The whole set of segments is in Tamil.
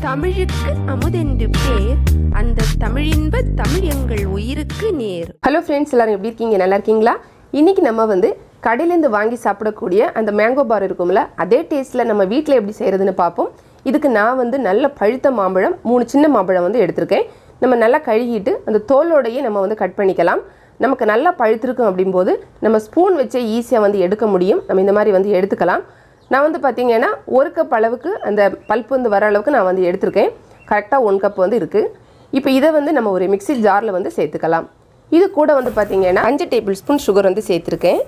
தமிழுக்கு அமுதென்று பேர், அந்த தமிழின்ப தமிழ் எங்கள் உயிருக்கு நேர். ஹலோ ஃப்ரெண்ட்ஸ், எல்லாரும் எப்படி இருக்கீங்க? நல்லா இருக்கீங்களா? இன்னைக்கு நம்ம கடையிலேருந்து வாங்கி சாப்பிடக்கூடிய அந்த மேங்கோ பார் இருக்கும்ல, அதே டேஸ்ட்டில் நம்ம வீட்டில் எப்படி செய்கிறதுன்னு பார்ப்போம். இதுக்கு நான் நல்ல பழுத்த மாம்பழம் 3 சின்ன மாம்பழம் எடுத்திருக்கேன். நம்ம நல்லா கழுகிட்டு அந்த தோலோடையே நம்ம கட் பண்ணிக்கலாம். நமக்கு நல்லா பழுத்திருக்கும் அப்படிம்போது நம்ம ஸ்பூன் வச்சே ஈஸியாக எடுக்க முடியும். நம்ம இந்த மாதிரி எடுத்துக்கலாம். நான் பார்த்தீங்கன்னா 1 கப் அளவுக்கு அந்த பல்ப்பு வர அளவுக்கு நான் எடுத்திருக்கேன். கரெக்டாக 1 கப் இருக்குது. இப்போ இதை நம்ம ஒரு மிக்ஸி ஜாரில் சேர்த்துக்கலாம். இது கூட பார்த்தீங்கன்னா 5 டேபிள் ஸ்பூன் சுகர் சேர்த்துருக்கேன்.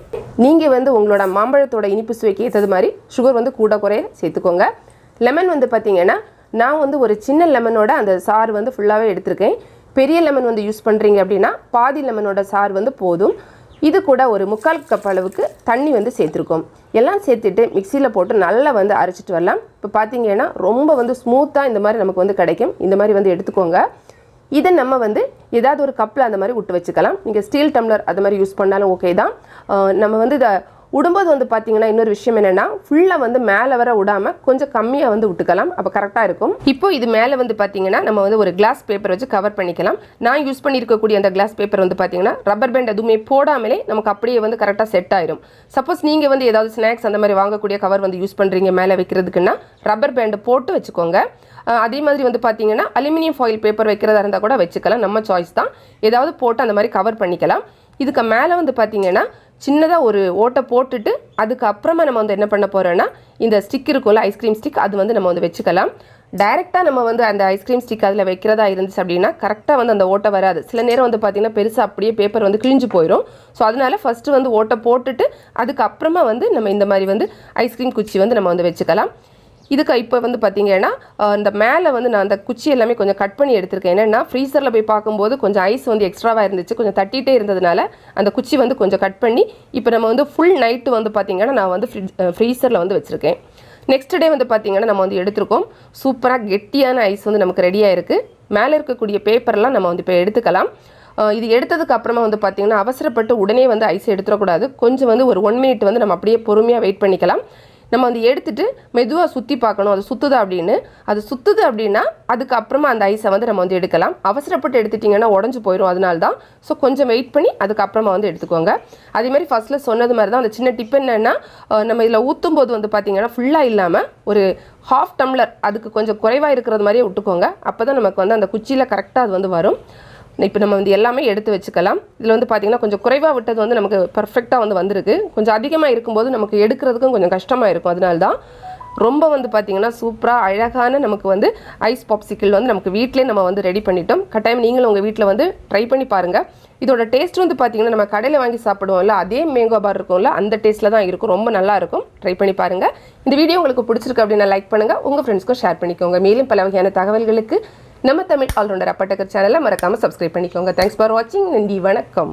நீங்கள் உங்களோட மாம்பழத்தோட இனிப்பு சுவைக்கு ஏற்றது மாதிரி சுகர் கூட குறைய சேர்த்துக்கோங்க. லெமன் பார்த்தீங்கன்னா நான் ஒரு சின்ன லெமனோட அந்த சாறு ஃபுல்லாகவே எடுத்திருக்கேன். பெரிய லெமன் யூஸ் பண்ணுறீங்க அப்படின்னா பாதி லெமனோட சாறு போதும். இது கூட ஒரு 3/4 கப் அளவுக்கு தண்ணி சேர்த்துருக்கோம். எல்லாம் சேர்த்துட்டு மிக்சியில் போட்டு நல்லா அரைச்சிட்டு வரலாம். இப்போ பார்த்தீங்கன்னா ரொம்ப ஸ்மூத்தாக இந்த மாதிரி நமக்கு கிடைக்கும். இந்த மாதிரி எடுத்துக்கோங்க. இதை நம்ம ஏதாவது ஒரு கப்பில் அந்த மாதிரி விட்டு வச்சுக்கலாம். நீங்கள் ஸ்டீல் டம்ளர் அது மாதிரி யூஸ் பண்ணாலும் ஓகே தான். நம்ம இதை விடும்போது பார்த்தீங்கன்னா இன்னொரு விஷயம் என்னென்னா, ஃபுல்லாக மேலே வர விடாமல் கொஞ்சம் கம்மியாக விட்டுக்கலாம். அப்போ கரெக்டாக இருக்கும். இப்போ இது மேலே பார்த்தீங்கன்னா நம்ம ஒரு கிளாஸ் பேப்பர் வச்சு கவர் பண்ணிக்கலாம். நான் யூஸ் பண்ணியிருக்கக்கூடிய அந்த கிளாஸ் பேப்பர் பார்த்தீங்கன்னா ரப்பர் பேண்ட் எதுவுமே போடாமலே நமக்கு அப்படியே கரெக்டாக செட் ஆயிடும். சப்போஸ் நீங்கள் ஏதாவது ஸ்நாக்ஸ் அந்த மாதிரி வாங்கக்கூடிய கவர் யூஸ் பண்ணுறீங்க மேலே வைக்கிறதுக்குன்னா ரப்பர் பேண்டு போட்டு வச்சுக்கோங்க. அதே மாதிரி பார்த்தீங்கன்னா அலுமினியம் ஃபாயில் பேப்பர் வைக்கிறதா இருந்தால் கூட வச்சுக்கலாம். நம்ம சாய்ஸ் தான். ஏதாவது போட்டு அந்த மாதிரி கவர் பண்ணிக்கலாம். இதுக்கு மேலே பார்த்தீங்கன்னா சின்னதாக ஒரு ஓட்டை போட்டுட்டு அதுக்கப்புறமா நம்ம என்ன பண்ண போகிறோன்னா, இந்த ஸ்டிக் இருக்கும்ல ஐஸ்கிரீம் ஸ்டிக், அது நம்ம வச்சுக்கலாம். டைரெக்டாக நம்ம அந்த ஐஸ்கிரீம் ஸ்டிக் அதில் வைக்கிறதா இருந்துச்சு அப்படின்னா கரெக்டாக அந்த ஓட்டை வராது. சில நேரம் பார்த்தீங்கன்னா பெருசாக அப்படியே பேப்பர் கிழிஞ்சு போயிடும். ஸோ அதனால் ஃபஸ்ட்டு ஓட்டை போட்டுட்டு அதுக்கப்புறமா நம்ம இந்த மாதிரி ஐஸ்கிரீம் குச்சி நம்ம வச்சுக்கலாம். இதுக்கு இப்போ பார்த்தீங்கன்னா இந்த மேலே நான் அந்த குச்சி எல்லாமே கொஞ்சம் கட் பண்ணி எடுத்திருக்கேன். ஏன்னா ஃப்ரீசரில் போய் பார்க்கும்போது கொஞ்சம் ஐஸ் எக்ஸ்ட்ராவாக இருந்துச்சு, கொஞ்சம் தட்டிகிட்டே இருந்ததுனால அந்த குச்சி கொஞ்சம் கட் பண்ணி இப்போ நம்ம ஃபுல் நைட்டு பார்த்தீங்கன்னா நான் ஃப்ரீசரில் வச்சுருக்கேன். நெக்ஸ்ட் டே பார்த்தீங்கன்னா நம்ம எடுத்திருக்கோம். சூப்பராக கெட்டியான ஐஸ் நமக்கு ரெடியாக இருக்குது. மேலே இருக்கக்கூடிய பேப்பர்லாம் நம்ம இப்போ எடுத்துக்கலாம். இது எடுத்ததுக்கு அப்புறமா பார்த்தீங்கன்னா அவசரப்பட்டு உடனே ஐஸ் எடுத்துடக்கூடாது. கொஞ்சம் ஒரு 1 மினிட் நம்ம அப்படியே பொறுமையாக வெயிட் பண்ணிக்கலாம். நம்ம எடுத்துட்டு மெதுவாக சுற்றி பார்க்கணும். அது சுற்றுதா அப்படின்னு. அது சுற்றுது அப்படின்னா அதுக்கப்புறமா அந்த ஐஸை நம்ம எடுக்கலாம். அவசரப்பட்டு எடுத்துட்டிங்கன்னா உடஞ்சி போயிடும். அதனால தான். ஸோ கொஞ்சம் வெயிட் பண்ணி அதுக்கப்புறமா எடுத்துக்கோங்க. அதேமாதிரி ஃபஸ்ட்டில் சொன்னது மாதிரி தான் அந்த சின்ன டிப் என்னென்னா, நம்ம இதில் ஊற்றும் போது பார்த்தீங்கன்னா ஃபுல்லாக இல்லாமல் ஒரு 1/2 டம்ளர் அதுக்கு கொஞ்சம் குறைவாக இருக்கிறது மாதிரியே விட்டுக்கோங்க. அப்போ தான் நமக்கு அந்த குச்சியில் கரெக்டாக அது வரும். இப்போ நம்ம எல்லாமே எடுத்து வச்சுக்கலாம். இதில் பார்த்தீங்கன்னா கொஞ்சம் குறைவாக விட்டது நமக்கு பர்ஃபெக்டாக வந்திருக்கு. கொஞ்சம் அதிகமாக இருக்கும்போது நமக்கு எடுக்கிறதுக்கும் கொஞ்சம் கஷ்டமாக இருக்கும். அதனால தான் ரொம்ப பார்த்தீங்கன்னா சூப்பராக அழகான நமக்கு ஐஸ் பாப்சிக்கிள் நமக்கு வீட்டிலே நம்ம ரெடி பண்ணிட்டோம். கட்டாயம் நீங்களும் உங்கள் வீட்டில் ட்ரை பண்ணி பாருங்கள். இதோட டேஸ்ட் பார்த்தீங்கன்னா நம்ம கடையில் வாங்கி சாப்பிடுவோம்ல, அதே மேங்கோ பார் இருக்கும்ல, அந்த டேஸ்ட்டில் தான் இருக்கும். ரொம்ப நல்லா இருக்கும். ட்ரை பண்ணி பாருங்கள். இந்த வீடியோ உங்களுக்கு பிடிச்சிருக்கு அப்படின்னா லைக் பண்ணுங்கள். உங்கள் ஃப்ரெண்ட்ஸ்க்கும் ஷேர் பண்ணிக்கோங்க. மேலும் பல வகையான தகவல்களுக்கு நம்ம தமிழ் ஆல்ரவுண்டர் அப்பட்டக்கர் சேனலை மறக்காமல் சப்ஸ்கிரைப் பண்ணிக்கோங்க. தேங்க்ஸ் ஃபார் வாட்சிங். நன்றி, வணக்கம்.